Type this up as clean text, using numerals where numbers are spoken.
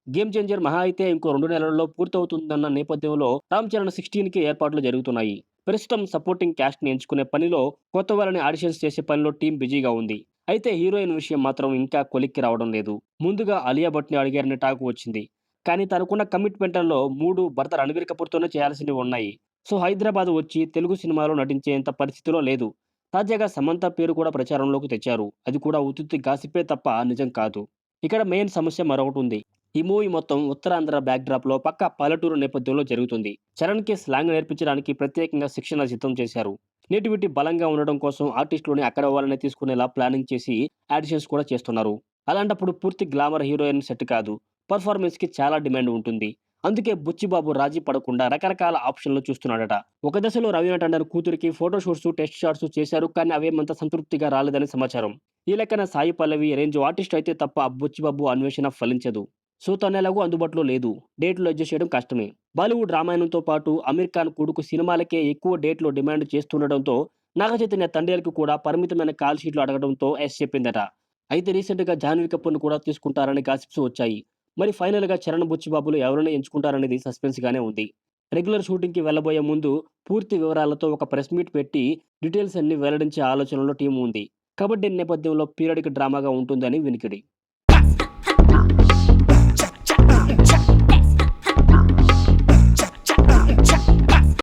Game changer మహా అయితే ఇంకో 2 నెలల్లో పూర్తవుతుందన్న నేపథ్యంలో 'రామ్ చరణ్ 16'కి ఏర్పాట్లు జరుగుతున్నాయి. ప్రస్తుతం సపోర్టింగ్ క్యాస్ట్‌ని ఎంచుకునే పనిలో, కొత్త వాళ్ళని ఆడిషన్స్ చేసే పనిలో టీమ్ బిజీగా ఉంది. అయితే హీరోయిన్ విషయం మాత్రం ఇంకా కొలిక్కి రావడం లేదు. ముందుగా అలియా భట్‌ని అడిగారనే టాక్ వచ్చింది. కానీ తనకున్న కమిట్మెంట్‌లలో 3 భర్త రణబీర్ కపూర్‌తోనే చేయాల్సినవి ఉన్నాయి. సో హైదరాబాద్ వచ్చి తెలుగు సినిమాలో నటించేంత పరిస్థితిలో లేదు. తాజాగా సమంత పేరు కూడా ప్రచారంలోకి తెచ్చారు. అది కూడా ఉత్తుత్తి గాసిపే తప్ప నిజం కాదు. ఇక్కడ మెయిన్ సమస్య మరొకటుంది. ఈ మూవీ మొత్తం ఉత్తరాంధ్ర బ్యాక్‌డ్రాప్‌లో పక్కా పల్లెటూరు నేపథ్యంలో జరుగుతుంది. చరణ్‌కి స్లాంగ్ నేర్పించడానికి ప్రత్యేకంగా శిక్షణ సిద్ధం చేశారు. నేటివిటీ బలంగా ఉండడం కోసం ఆర్టిస్టులని అక్కడ వాళ్ళనే తీసుకునేలా ప్లానింగ్ చేసి ఆడిషన్స్ కూడా చేస్తున్నారు. అలాంటప్పుడు పూర్తి గ్లామర్ హీరోయిన్ సెట్ కాదు. పెర్ఫార్మెన్స్‌కి చాలా డిమాండ్ ఉంటుంది. అందుకే బుచ్చిబాబు రాజీ పడకుండా రకరకాల ఆప్షన్‌లు చూస్తున్నాడట. ఒక దశలో రవీనా టండన్ కూతురికి ఫోటో షూట్స్, టెస్ట్ షాట్స్ చేశారు. కానీ అవేమంత సంతృప్తిగా రాలేదని సమాచారం. ఈ లెక్కన సాయి పల్లవి రేంజ్ ఆర్టిస్ట్ అయితే తప్ప బుచ్చిబాబు అన్వేషణ ఫలించదు. సో తనెలాగో అందుబాటులో లేదు. డేట్లు అడ్జస్ట్ చేయడం కష్టమే. బాలీవుడ్ రామాయణంతో పాటు అమీర్ ఖాన్ కొడుకు సినిమాలకే ఎక్కువ డేట్లు డిమాండ్ చేస్తుండడంతో నాగచైతన్య తండేలకు కూడా పరిమితమైన కాల్ షీట్లు అడగడంతో యెస్ చెప్పిందట. అయితే రీసెంట్‌గా జాహ్నవి కపూర్‌ని కూడా తీసుకుంటారని గాసిప్స్ వచ్చాయి. మరి ఫైనల్‌గా చరణ్, బుచ్చిబాబులు ఎవరిని ఎంచుకుంటారనేది సస్పెన్స్‌గానే ఉంది. రెగ్యులర్ షూటింగ్‌కి వెళ్ళబోయే ముందు పూర్తి వివరాలతో ఒక ప్రెస్ మీట్ పెట్టి డీటెయిల్స్ అన్నీ వెల్లడించే ఆలోచనలో టీమ్ ఉంది. కబడ్డీ నేపథ్యంలో పీరియడిక్ డ్రామాగా ఉంటుందని వినికిడి.